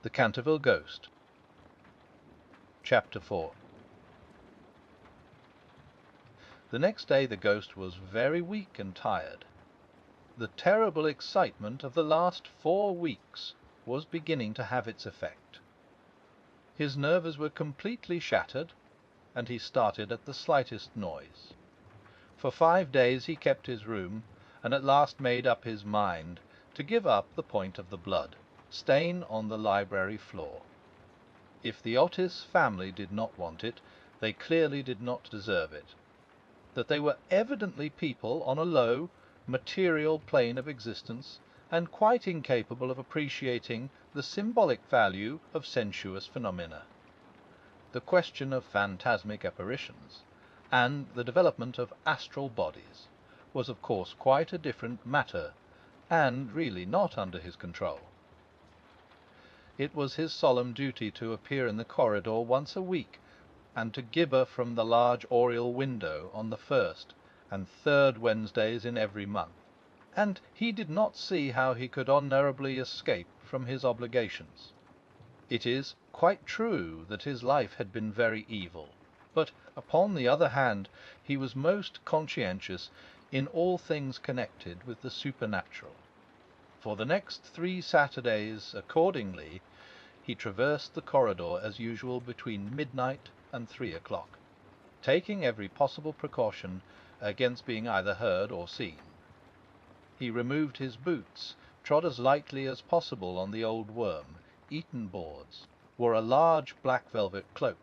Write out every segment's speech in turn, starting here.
The Canterville Ghost. Chapter 4. The next day the ghost was very weak and tired. The terrible excitement of the last 4 weeks was beginning to have its effect. His nerves were completely shattered, and he started at the slightest noise. For 5 days he kept his room, and at last made up his mind to give up the point of the blood stain on the library floor. If the Otis family did not want it, they clearly did not deserve it. That they were evidently people on a low, material plane of existence, and quite incapable of appreciating the symbolic value of sensuous phenomena. The question of phantasmic apparitions, and the development of astral bodies, was of course quite a different matter, and really not under his control. It was his solemn duty to appear in the corridor once a week, and to gibber from the large oriel window on the first and third Wednesdays in every month, and he did not see how he could honourably escape from his obligations. It is quite true that his life had been very evil, but upon the other hand he was most conscientious in all things connected with the supernatural. For the next 3 Saturdays, accordingly, he traversed the corridor as usual between midnight and 3 o'clock, taking every possible precaution against being either heard or seen. He removed his boots, trod as lightly as possible on the old worm-eaten boards, wore a large black velvet cloak,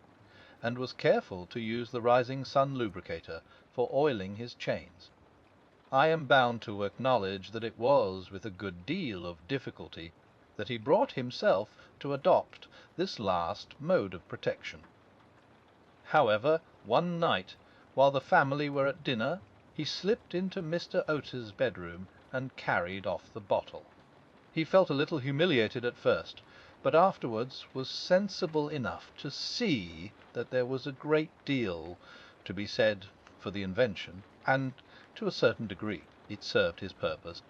and was careful to use the rising sun lubricator for oiling his chains. I am bound to acknowledge that it was with a good deal of difficulty that he brought himself to adopt this last mode of protection. However, one night, while the family were at dinner, he slipped into Mr. Otis's bedroom and carried off the bottle. He felt a little humiliated at first, but afterwards was sensible enough to see that there was a great deal to be said for the invention, and to a certain degree it served his purpose.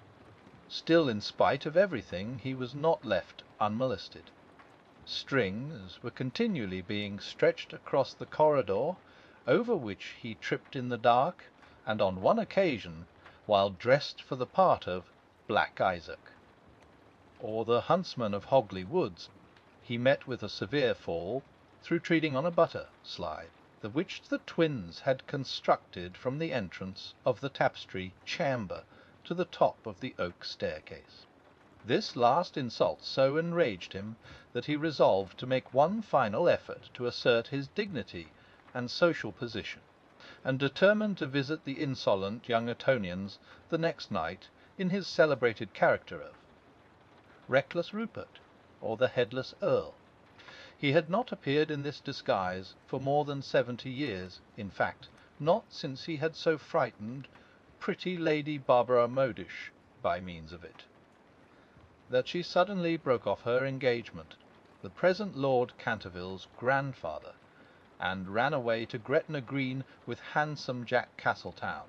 Still, in spite of everything, he was not left unmolested. Strings were continually being stretched across the corridor, over which he tripped in the dark, and on one occasion, while dressed for the part of Black Isaac, or the huntsman of Hogley Woods, he met with a severe fall through treading on a butter slide, the which the twins had constructed from the entrance of the tapestry chamber to the top of the oak staircase. This last insult so enraged him that he resolved to make one final effort to assert his dignity and social position, and determined to visit the insolent young Etonians the next night in his celebrated character of Reckless Rupert, or the Headless Earl. He had not appeared in this disguise for more than 70 years, in fact, not since he had so frightened pretty Lady Barbara Modish by means of it. That she suddenly broke off her engagement, the present Lord Canterville's grandfather, and ran away to Gretna Green with handsome Jack Castletown,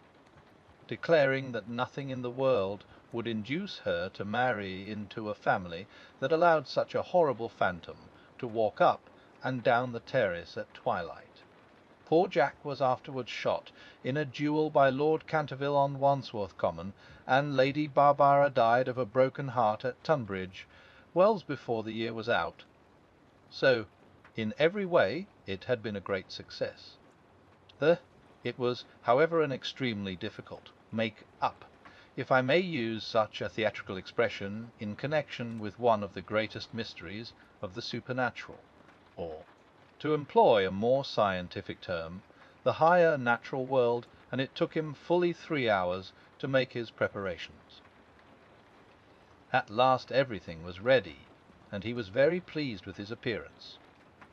declaring that nothing in the world would induce her to marry into a family that allowed such a horrible phantom to walk up and down the terrace at twilight. Poor Jack was afterwards shot in a duel by Lord Canterville on Wandsworth Common, and Lady Barbara died of a broken heart at Tunbridge, well before the year was out. So, in every way, it had been a great success. It was, however, an extremely difficult make-up, if I may use such a theatrical expression, in connection with one of the greatest mysteries of the supernatural, or, to employ a more scientific term, the higher natural world, and it took him fully 3 hours to make his preparations. At last everything was ready, and he was very pleased with his appearance.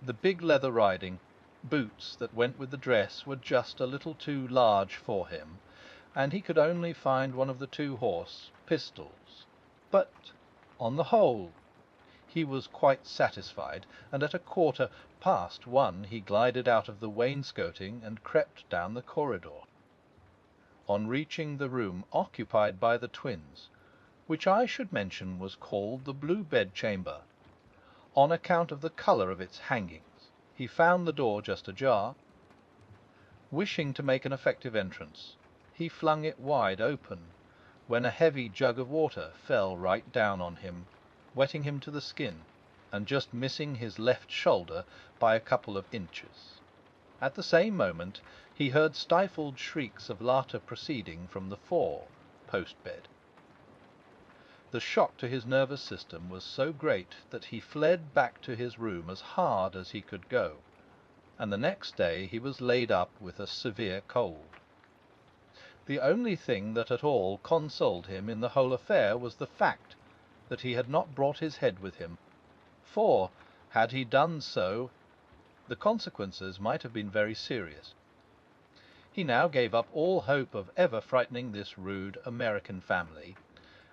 The big leather riding boots that went with the dress were just a little too large for him, and he could only find one of the 2-horse pistols. But, on the whole, he was quite satisfied, and at 1:15 he glided out of the wainscoting and crept down the corridor. On reaching the room occupied by the twins, which I should mention was called the Blue Bedchamber, on account of the colour of its hangings. He found the door just ajar. Wishing to make an effective entrance, he flung it wide open, when a heavy jug of water fell right down on him, wetting him to the skin, and just missing his left shoulder by a couple of inches. At the same moment he heard stifled shrieks of laughter proceeding from the fore post-bed. The shock to his nervous system was so great that he fled back to his room as hard as he could go, and the next day he was laid up with a severe cold. The only thing that at all consoled him in the whole affair was the fact that he had not brought his head with him, for, had he done so, the consequences might have been very serious. He now gave up all hope of ever frightening this rude American family,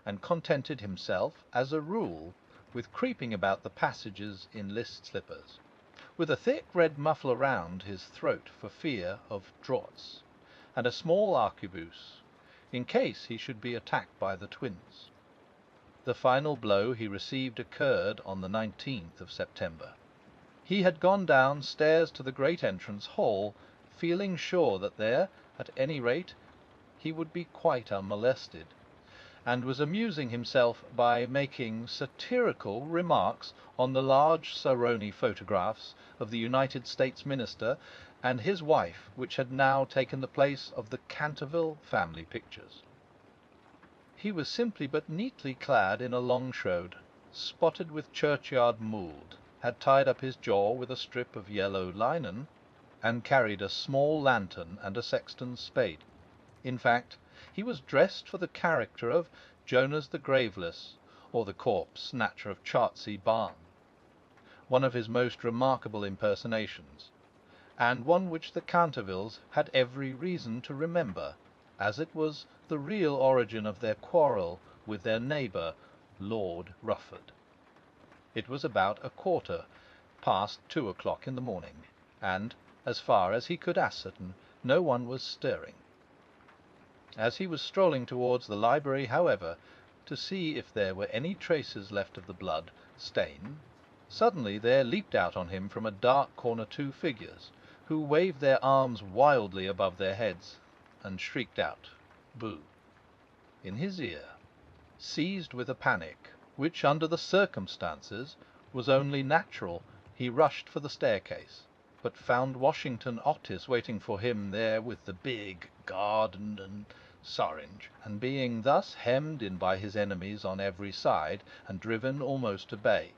and contented himself, as a rule, with creeping about the passages in list slippers, with a thick red muffler round his throat for fear of draughts, and a small arquebuse, in case he should be attacked by the twins. The final blow he received occurred on the 19th of September. He had gone downstairs to the great entrance hall, feeling sure that there, at any rate, he would be quite unmolested, and was amusing himself by making satirical remarks on the large Saroni photographs of the United States Minister and his wife, which had now taken the place of the Canterville family pictures. He was simply but neatly clad in a long shroud, spotted with churchyard mould, had tied up his jaw with a strip of yellow linen, and carried a small lantern and a sexton's spade. In fact, he was dressed for the character of Jonas the Graveless, or the corpse snatcher of Chertsey Barn, one of his most remarkable impersonations, and one which the Cantervilles had every reason to remember, as it was the real origin of their quarrel with their neighbour, Lord Rufford. It was about 2:15 in the morning, and, as far as he could ascertain, no one was stirring. As he was strolling towards the library, however, to see if there were any traces left of the blood stain, suddenly there leaped out on him from a dark corner 2 figures, who waved their arms wildly above their heads, and shrieked out, "Boo!" in his ear. Seized with a panic, which under the circumstances was only natural, he rushed for the staircase, but found Washington Otis waiting for him there with the big garden syringe, and being thus hemmed in by his enemies on every side, and driven almost to bay,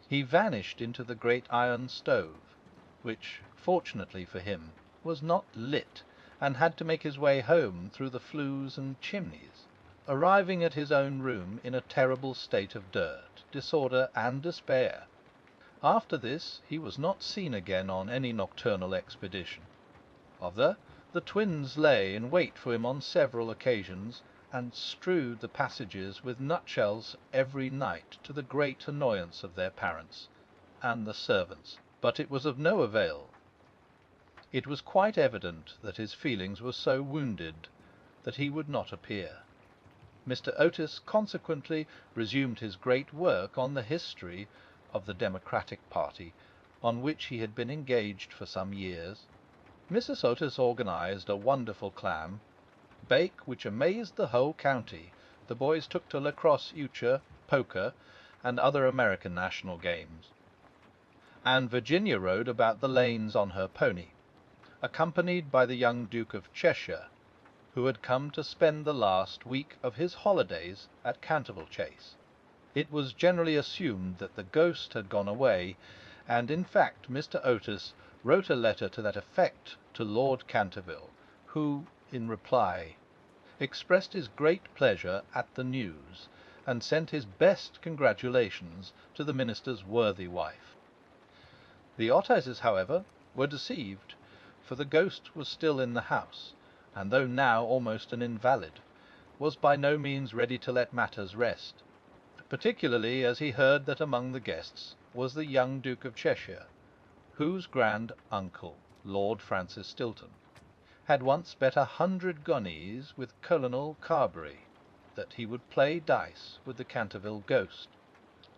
he vanished into the great iron stove, which, fortunately for him, was not lit, and had to make his way home through the flues and chimneys, arriving at his own room in a terrible state of dirt, disorder, and despair. After this he was not seen again on any nocturnal expedition. The twins lay in wait for him on several occasions, and strewed the passages with nutshells every night, to the great annoyance of their parents and the servants, but it was of no avail. It was quite evident that his feelings were so wounded that he would not appear. Mr. Otis consequently resumed his great work on the history of the Democratic party, on which he had been engaged for some years. Mrs. Otis organized a wonderful clam bake which amazed the whole county. The boys took to lacrosse, euchre, poker, and other American national games, and Virginia rode about the lanes on her pony, accompanied by the young Duke of Cheshire, who had come to spend the last week of his holidays at Canterville Chase. It was generally assumed that the ghost had gone away, and in fact Mr. Otis wrote a letter to that effect to Lord Canterville, who, in reply, expressed his great pleasure at the news, and sent his best congratulations to the minister's worthy wife. The Otises, however, were deceived, for the ghost was still in the house, and though now almost an invalid, was by no means ready to let matters rest, particularly as he heard that among the guests was the young Duke of Cheshire, whose grand uncle, Lord Francis Stilton, had once bet 100 guineas with Colonel Carberry that he would play dice with the Canterville ghost.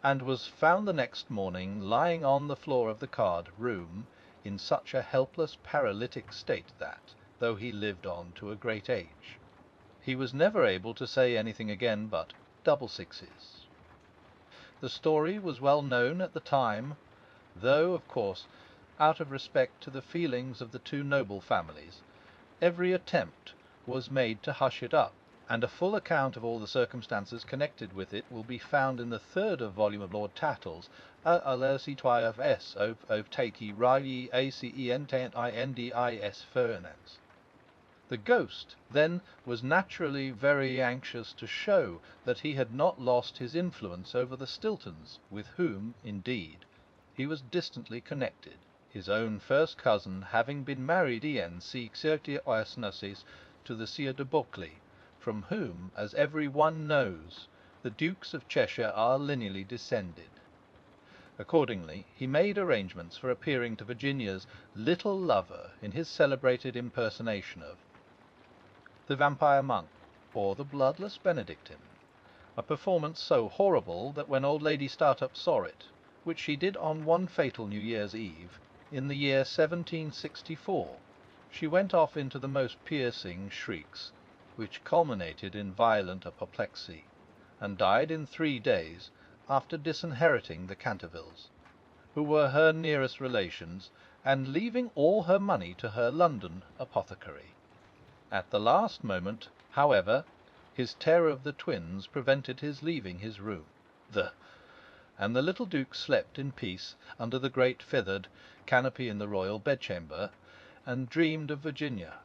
and was found the next morning lying on the floor of the card-room in such a helpless paralytic state that, though he lived on to a great age, he was never able to say anything again but double sixes. The story was well known at the time, though, of course, out of respect to the feelings of the two noble families, every attempt was made to hush it up, and a full account of all the circumstances connected with it will be found in the third volume of Lord Tattle's Alercitois of Tati Riley ACENTINDIS Fernance. The ghost, then, was naturally very anxious to show that he had not lost his influence over the Stiltons, with whom, indeed, he was distantly connected, his own first cousin having been married to the Sire de Bulkeley, from whom, as every one knows, the Dukes of Cheshire are lineally descended. Accordingly, he made arrangements for appearing to Virginia's little lover in his celebrated impersonation of the Vampire Monk, or the Bloodless Benedictine, a performance so horrible that when old Lady Startup saw it, which she did on one fatal New Year's Eve, in the year 1764, she went off into the most piercing shrieks, which culminated in violent apoplexy, and died in 3 days after disinheriting the Cantervilles, who were her nearest relations, and leaving all her money to her London apothecary. At the last moment, however, his terror of the twins prevented his leaving his room. And the little Duke slept in peace under the great feathered canopy in the royal bedchamber, and dreamed of Virginia